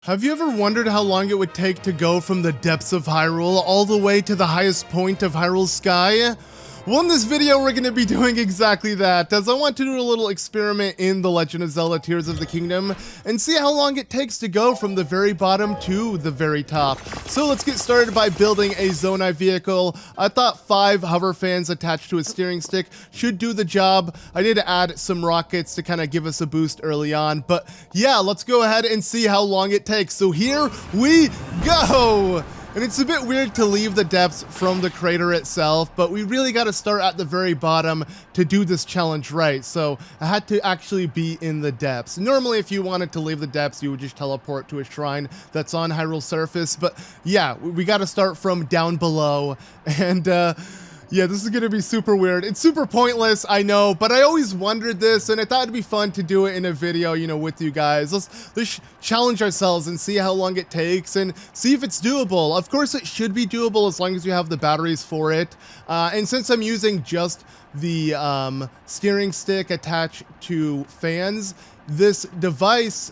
Have you ever wondered how long it would take to go from the depths of Hyrule all the way to the highest point of Hyrule's sky? Well, in this video, we're going to be doing exactly that, as I want to do a little experiment in The Legend of Zelda Tears of the Kingdom and see how long it takes to go from the very bottom to the very top. So let's get started by building a Zonai vehicle. I thought 5 hover fans attached to a steering stick should do the job. I did add some rockets to kind of give us a boost early on, but yeah, let's go ahead and see how long it takes. So here we go! And it's a bit weird to leave the depths from the crater itself, but we really got to start at the very bottom to do this challenge right. So I had to actually be in the depths. Normally, if you wanted to leave the depths, you would just teleport to a shrine that's on Hyrule's surface. But yeah, we got to start from down below. And yeah, this is going to be super weird. It's super pointless, I know, but I always wondered this, and I thought it'd be fun to do it in a video, you know, with you guys. Let's challenge ourselves and see how long it takes and see if it's doable. Of course, it should be doable as long as you have the batteries for it. And since I'm using just the steering stick attached to fans, this device,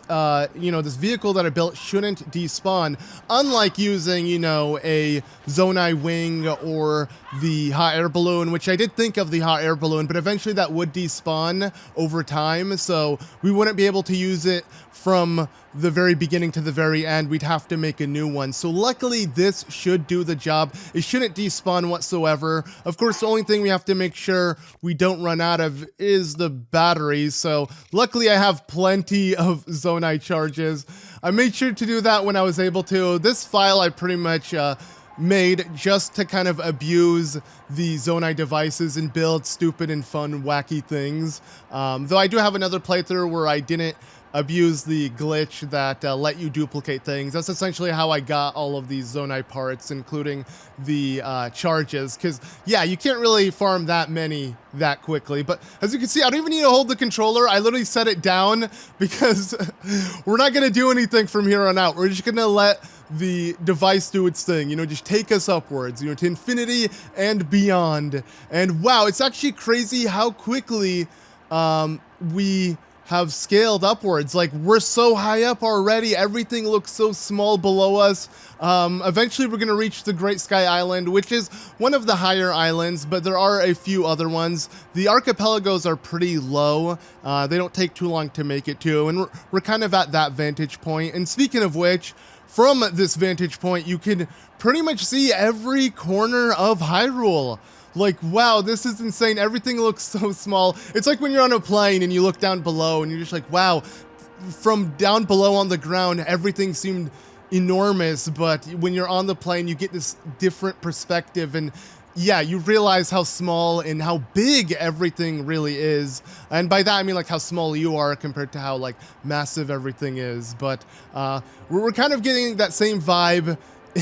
you know, this vehicle that I built shouldn't despawn, unlike using, you know, a Zonai wing or the hot air balloon, which I did think of the hot air balloon, but eventually that would despawn over time, so we wouldn't be able to use it from the very beginning to the very end. We'd have to make a new one. So luckily this should do the job. It shouldn't despawn whatsoever. Of course, the only thing we have to make sure we don't run out of is the batteries. So luckily I have plenty of Zonai charges. I made sure to do that when I was able to. This file I pretty much made just to kind of abuse the Zonai devices and build stupid and fun wacky things. Though I do have another playthrough where I didn't abuse the glitch that let you duplicate things. That's essentially how I got all of these Zonai parts, including the charges, because yeah, you can't really farm that many that quickly. But as you can see, I don't even need to hold the controller. I literally set it down because we're not going to do anything from here on out. We're just going to let the device do its thing, you know, just take us upwards, you know, to infinity and beyond. And wow, it's actually crazy how quickly we have scaled upwards. Like, we're so high up already, everything looks so small below us. Eventually we're gonna reach the Great Sky Island, which is one of the higher islands, but there are a few other ones. The archipelagos are pretty low. They don't take too long to make it to, and we're kind of at that vantage point. And speaking of which, from this vantage point, you can pretty much see every corner of Hyrule. Like, wow, this is insane. Everything looks so small. It's like when you're on a plane and you look down below and you're just like, wow, from down below on the ground, everything seemed enormous. But when you're on the plane, you get this different perspective, and yeah, you realize how small and how big everything really is. And by that, I mean like how small you are compared to how like massive everything is. But we're kind of getting that same vibe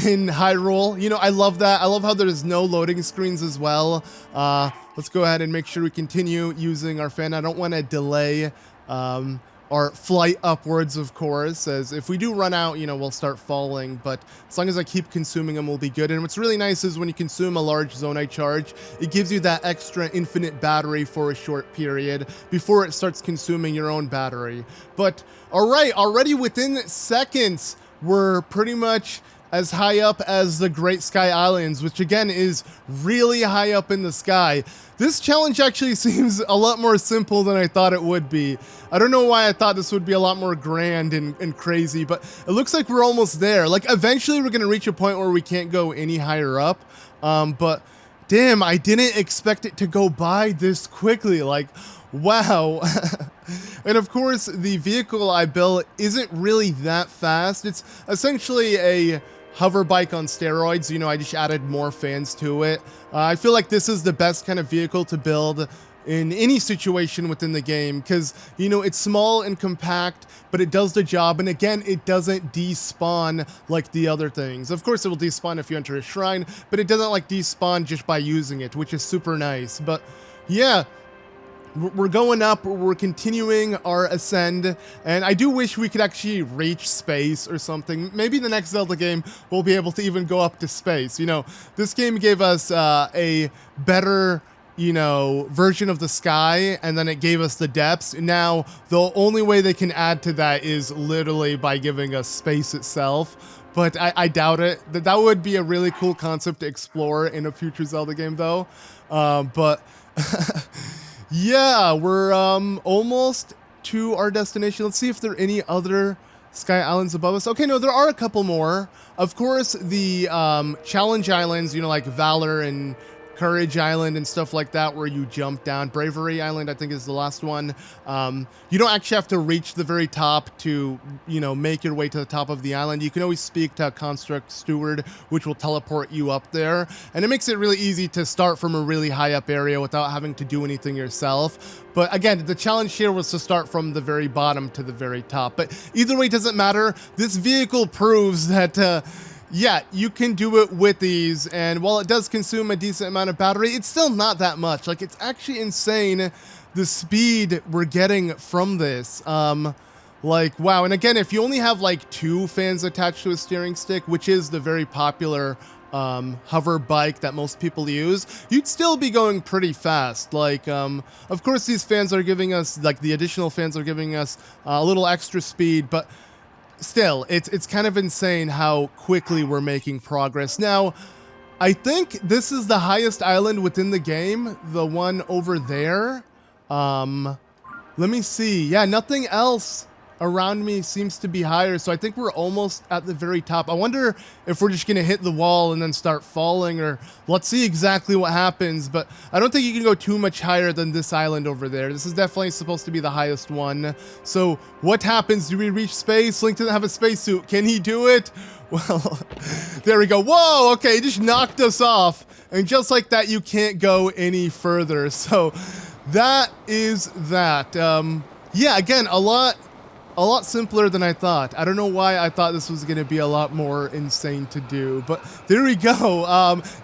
in Hyrule. You know, I love that. I love how there's no loading screens as well. Let's go ahead and make sure we continue using our fan. I don't want to delay our flight upwards, of course, as if we do run out, you know, we'll start falling, but as long as I keep consuming them, we'll be good. And what's really nice is when you consume a large Zonai charge, it gives you that extra infinite battery for a short period before it starts consuming your own battery. But all right, already within seconds, we're pretty much as high up as the Great Sky Islands, which again is really high up in the sky. This challenge actually seems a lot more simple than I thought it would be. I don't know why I thought this would be a lot more grand and crazy, but it looks like we're almost there. Like, eventually we're gonna reach a point where we can't go any higher up, but damn, I didn't expect it to go by this quickly. Like, wow. And of course, the vehicle I built isn't really that fast. It's essentially a hover bike on steroids. You know, I just added more fans to it. I feel like this is the best kind of vehicle to build in any situation within the game, because, you know, it's small and compact, but it does the job. And again, it doesn't despawn like the other things. Of course, it will despawn if you enter a shrine, but it doesn't like despawn just by using it, which is super nice. But yeah, we're going up, we're continuing our ascend, and I do wish we could actually reach space or something. Maybe the next Zelda game we'll be able to even go up to space. You know, this game gave us a better you know, version of the sky, and then it gave us the depths. Now, the only way they can add to that is literally by giving us space itself. But I doubt it. That would be a really cool concept to explore in a future Zelda game, though. But yeah, we're almost to our destination. Let's see if there are any other sky islands above us. Okay, no, there are a couple more. Of course, the challenge islands, you know, like Valor and Courage Island and stuff like that, where you jump down. Bravery Island, I think, is the last one. You don't actually have to reach the very top to, you know, make your way to the top of the island. You can always speak to a Construct Steward, which will teleport you up there. And it makes it really easy to start from a really high up area without having to do anything yourself. But again, the challenge here was to start from the very bottom to the very top. But either way, it doesn't matter. This vehicle proves that yeah, you can do it with these, and while it does consume a decent amount of battery, it's still not that much. Like, it's actually insane the speed we're getting from this. Like, wow. And again, if you only have like 2 fans attached to a steering stick, which is the very popular hover bike that most people use, you'd still be going pretty fast. Like, of course, these fans are giving us, like, the additional fans are giving us a little extra speed, but still, it's kind of insane how quickly we're making progress. Now, I think this is the highest island within the game, the one over there. Let me see. Yeah, nothing else around me seems to be higher, so I think we're almost at the very top. I wonder if we're just gonna hit the wall and then start falling, or let's see exactly what happens. But I don't think you can go too much higher than this island over there. This is definitely supposed to be the highest one. So what happens? Do we reach space? Link doesn't have a spacesuit. Can he do it? Well, there we go. Whoa, okay, he just knocked us off, and just like that, you can't go any further. So that is that. Yeah, again, a lot simpler than I thought. I don't know why I thought this was going to be a lot more insane to do, but there we go.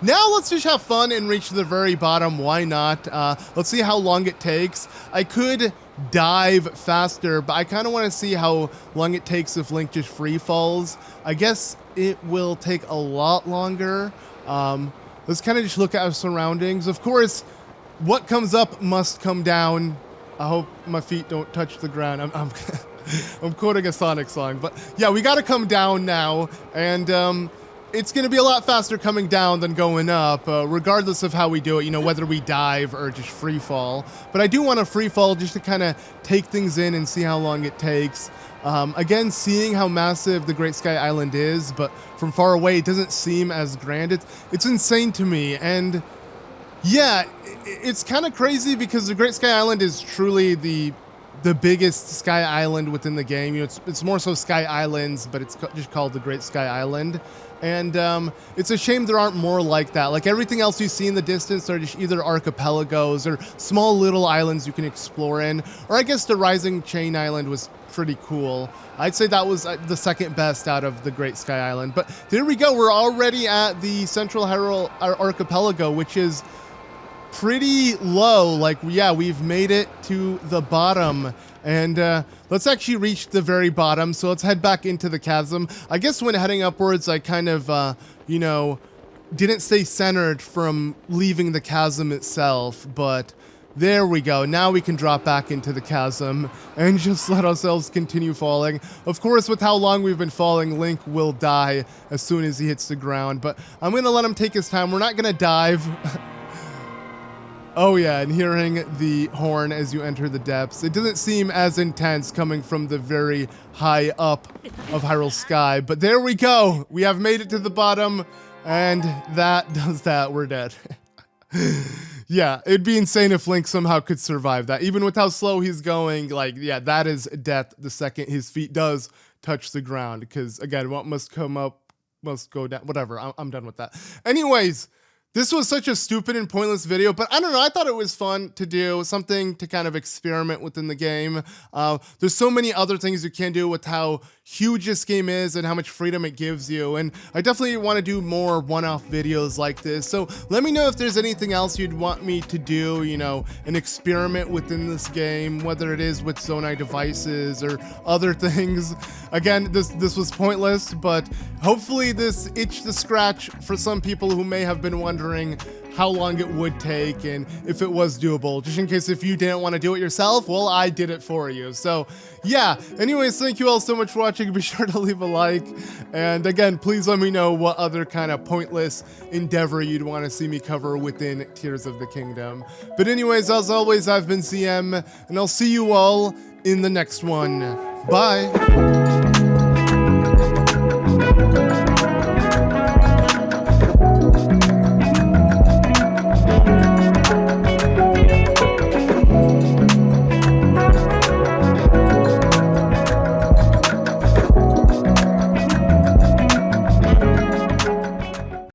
Now let's just have fun and reach the very bottom. Why not? Let's see how long it takes. I could dive faster, but I kind of want to see how long it takes if Link just free falls. I guess it will take a lot longer. Let's kind of just look at our surroundings. Of course, what comes up must come down. I hope my feet don't touch the ground. I'm quoting a Sonic song, but yeah, we got to come down now, and it's going to be a lot faster coming down than going up, regardless of how we do it, you know, whether we dive or just free fall. But I do want to free fall just to kind of take things in and see how long it takes. Again, seeing how massive the Great Sky Island is, but from far away, it doesn't seem as grand. It's insane to me, and yeah, it's kind of crazy because the Great Sky Island is truly the biggest sky island within the game. You know, it's more so Sky Islands, but it's just called the Great Sky Island. And it's a shame there aren't more like that. Like, everything else you see in the distance are just either archipelagos or small little islands you can explore in. Or I guess the Rising Chain Island was pretty cool. I'd say that was the second best out of the Great Sky Island. But there we go. We're already at the Central Hyrule Archipelago, which is pretty low. Like, yeah, we've made it to the bottom, and let's actually reach the very bottom. So let's head back into the chasm. I guess when heading upwards, I kind of you know, didn't stay centered from leaving the chasm itself, but there we go. Now we can drop back into the chasm and just let ourselves continue falling. Of course, with how long we've been falling, Link will die as soon as he hits the ground, but I'm gonna let him take his time. We're not gonna dive. Oh yeah, and hearing the horn as you enter the depths. It doesn't seem as intense coming from the very high up of Hyrule Sky, but there we go. We have made it to the bottom, and that does that. We're dead. Yeah, it'd be insane if Link somehow could survive that. Even with how slow he's going, like, yeah, that is death the second his feet does touch the ground, because again, what must come up must go down. Whatever, I'm done with that. Anyways, this was such a stupid and pointless video, but I don't know, I thought it was fun to do, something to kind of experiment within the game. There's so many other things you can do with how huge this game is and how much freedom it gives you, and I definitely want to do more one-off videos like this. So let me know if there's anything else you'd want me to do, you know, an experiment within this game, whether it is with Zonai devices or other things. Again, this was pointless, but hopefully this itched the scratch for some people who may have been wondering wondering how long it would take and if it was doable, just in case if you didn't want to do it yourself, well, I did it for you. So yeah, anyways, thank you all so much for watching. Be sure to leave a like, and again, please let me know what other kind of pointless endeavor you'd want to see me cover within Tears of the Kingdom. But anyways, as always, I've been CM, and I'll see you all in the next one. Bye.